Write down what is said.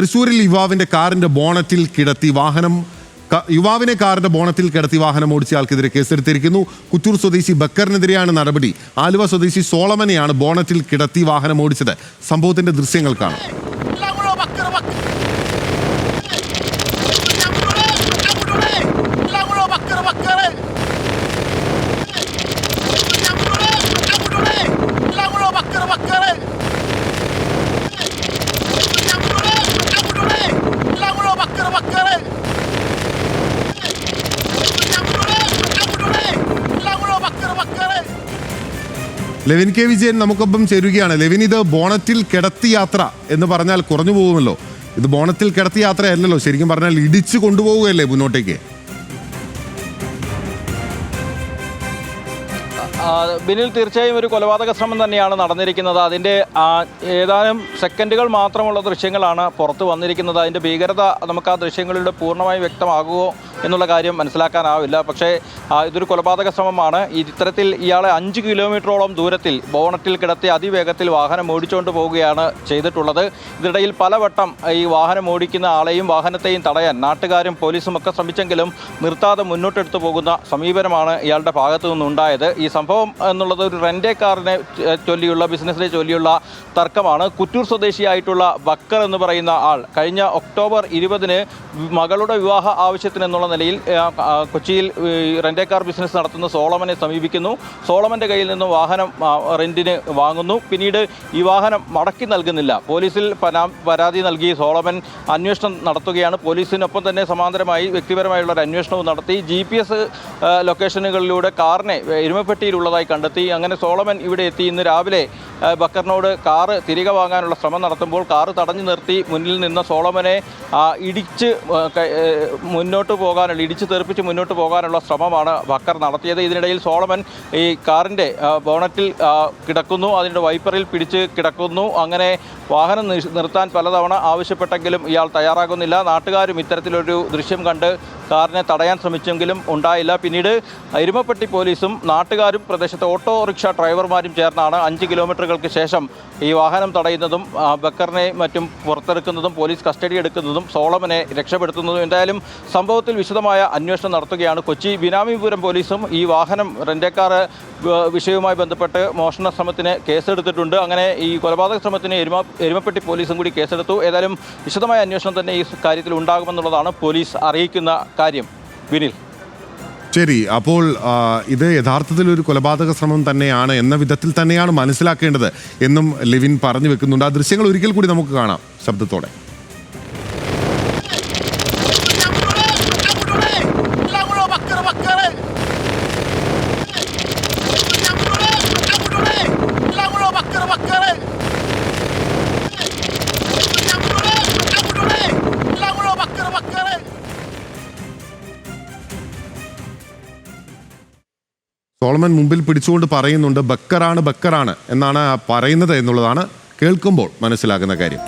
തൃശ്ശൂരിൽ യുവാവിനെ കാറിന്റെ ബോണറ്റിൽ കിടത്തി വാഹനം ഓടിച്ച ആൾക്കെതിരെ കേസെടുത്തിരിക്കുന്നു. കുറ്റൂർ സ്വദേശി ബക്കറിനെതിരെയാണ് നടപടി. ആലുവ സ്വദേശി സോളമനെയാണ് ബോണറ്റിൽ കിടത്തി വാഹനം ഓടിച്ചത്. സംഭവത്തിന്റെ ദൃശ്യങ്ങൾ കാണാം. ലെവിൻ കെ വിജയൻ നമുക്കൊപ്പം ചേരുകയാണ്. ലെവിൻ, ഇത് ബോണറ്റിൽ കിടത്തി യാത്ര എന്ന് പറഞ്ഞാൽ കുറഞ്ഞു പോകുമല്ലോ. ഇത് ബോണറ്റിൽ കിടത്തി യാത്രയല്ലല്ലോ, ശരിക്കും പറഞ്ഞാൽ ഇടിച്ചു കൊണ്ടുപോവുകയല്ലേ മുന്നോട്ടേക്ക്? ബിനിൽ, തീർച്ചയായും ഒരു കൊലപാതക ശ്രമം തന്നെയാണ് നടന്നിരിക്കുന്നത്. അതിൻ്റെ ഏതാനും സെക്കൻഡുകൾ മാത്രമുള്ള ദൃശ്യങ്ങളാണ് പുറത്ത് വന്നിരിക്കുന്നത്. അതിൻ്റെ ഭീകരത നമുക്ക് ആ ദൃശ്യങ്ങളിലൂടെ പൂർണ്ണമായും വ്യക്തമാകുമോ എന്നുള്ള കാര്യം മനസ്സിലാക്കാനാവില്ല. പക്ഷേ ഇതൊരു കൊലപാതക ശ്രമമാണ്. ഇത്തരത്തിൽ ഇയാളെ 5 കിലോമീറ്ററോളം ദൂരത്തിൽ ബോണറ്റിൽ കിടത്തി അതിവേഗത്തിൽ വാഹനം ഓടിച്ചുകൊണ്ട് പോവുകയാണ് ചെയ്തിട്ടുള്ളത്. ഇതിനിടയിൽ പലവട്ടം ഈ വാഹനം ഓടിക്കുന്ന ആളെയും വാഹനത്തെയും തടയാൻ നാട്ടുകാരും പോലീസും ഒക്കെ ശ്രമിച്ചെങ്കിലും നിർത്താതെ മുന്നോട്ടെടുത്തു പോകുന്ന സമീപനമാണ് ഇയാളുടെ ഭാഗത്തു നിന്നുണ്ടായത്. ഈ സംഭവം എന്നുള്ളത് ഒരു റെൻ്റേ കാറിനെ ചൊല്ലിയുള്ള, ബിസിനസ്സിനെ ചൊല്ലിയുള്ള തർക്കമാണ്. കുറ്റൂർ സ്വദേശിയായിട്ടുള്ള ബക്കർ എന്ന് പറയുന്ന ആൾ കഴിഞ്ഞ ഒക്ടോബർ 20-ന് മകളുടെ വിവാഹ ആവശ്യത്തിനെന്നുള്ള നിലയിൽ കൊച്ചിയിൽ റെൻ്റേ കാർ ബിസിനസ് നടത്തുന്ന സോളമനെ സമീപിക്കുന്നു. സോളമൻ്റെ കയ്യിൽ നിന്ന് വാഹനം റെൻറ്റിന് വാങ്ങുന്നു. പിന്നീട് ഈ വാഹനം മടക്കി നൽകുന്നില്ല. പോലീസിൽ പരാതി നൽകി സോളമൻ അന്വേഷണം നടത്തുകയാണ്. പോലീസിനൊപ്പം തന്നെ സമാന്തരമായി വ്യക്തിപരമായുള്ള ഒരു അന്വേഷണവും നടത്തി. GPS ലൊക്കേഷനുകളിലൂടെ കാറിനെ എരുമപ്പെട്ടിയിലുള്ളതായി കണ്ടെത്തി. അങ്ങനെ സോളമൻ ഇവിടെ എത്തി. ഇന്ന് രാവിലെ ബക്കറിനോട് കാറ് തിരികെ വാങ്ങാനുള്ള ശ്രമം നടത്തുമ്പോൾ കാറ് തടഞ്ഞു നിർത്തി മുന്നിൽ നിന്ന സോളമനെ ഇടിച്ച് തെറിപ്പിച്ച് മുന്നോട്ട് പോകാനുള്ള ശ്രമമാണ് ബക്കർ നടത്തിയത്. ഇതിനിടയിൽ സോളമൻ ഈ കാറിൻ്റെ ബോണറ്റിൽ കിടക്കുന്നു, അതിൻ്റെ വൈപ്പറിൽ പിടിച്ച് കിടക്കുന്നു. അങ്ങനെ വാഹനം നിർത്താൻ പലതവണ ആവശ്യപ്പെട്ടെങ്കിലും ഇയാൾ തയ്യാറാകുന്നില്ല. നാട്ടുകാരും ഇത്തരത്തിലൊരു ദൃശ്യം കണ്ട് കാറിനെ തടയാൻ ശ്രമിച്ചെങ്കിലും ഉണ്ടായില്ല. പിന്നീട് എരുമപ്പെട്ടി പോലീസും നാട്ടുകാരും പ്രദേശത്തെ ഓട്ടോറിക്ഷ ഡ്രൈവർമാരും ചേർന്നാണ് 5 കിലോമീറ്ററുകൾക്ക് ശേഷം ഈ വാഹനം തടയുന്നതും ബക്കറിനെ മറ്റും പുറത്തെടുക്കുന്നതും പോലീസ് കസ്റ്റഡി എടുക്കുന്നതും സോളമനെ രക്ഷപ്പെടുത്തുന്നതും. എന്തായാലും സംഭവത്തിൽ വിശദമായ അന്വേഷണം നടത്തുകയാണ്. കൊച്ചി ബിനാമിപുരം പോലീസും ഈ വാഹനം റെൻ്റേക്കാർ വിഷയവുമായി ബന്ധപ്പെട്ട് മോഷണ ശ്രമത്തിന് കേസെടുത്തിട്ടുണ്ട്. അങ്ങനെ ഈ കൊലപാതക ശ്രമത്തിന് എരുമപ്പെട്ടി പോലീസും കൂടി കേസെടുത്തു. ഏതായാലും വിശദമായ അന്വേഷണം തന്നെ ഈ കാര്യത്തിൽ ഉണ്ടാകുമെന്നുള്ളതാണ് പോലീസ് അറിയിക്കുന്ന കാര്യം. വിനിൽ, ശരി. അപ്പോൾ ഇത് യഥാർത്ഥത്തിൽ ഒരു കൊലപാതക ശ്രമം തന്നെയാണ് എന്ന വിധത്തിൽ തന്നെയാണ് മനസ്സിലാക്കേണ്ടത് എന്നും ലെവിൻ പറഞ്ഞു വെക്കുന്നുണ്ട്. ആ ദൃശ്യങ്ങൾ ഒരിക്കൽ കൂടി നമുക്ക് കാണാം ശബ്ദത്തോടെ. സോളമൻ മുമ്പിൽ പിടിച്ചുകൊണ്ട് പറയുന്നുണ്ട് ബക്കറാണ് എന്നാണ് പറയുന്നത് എന്നുള്ളതാണ് കേൾക്കുമ്പോൾ മനസ്സിലാകുന്ന കാര്യം.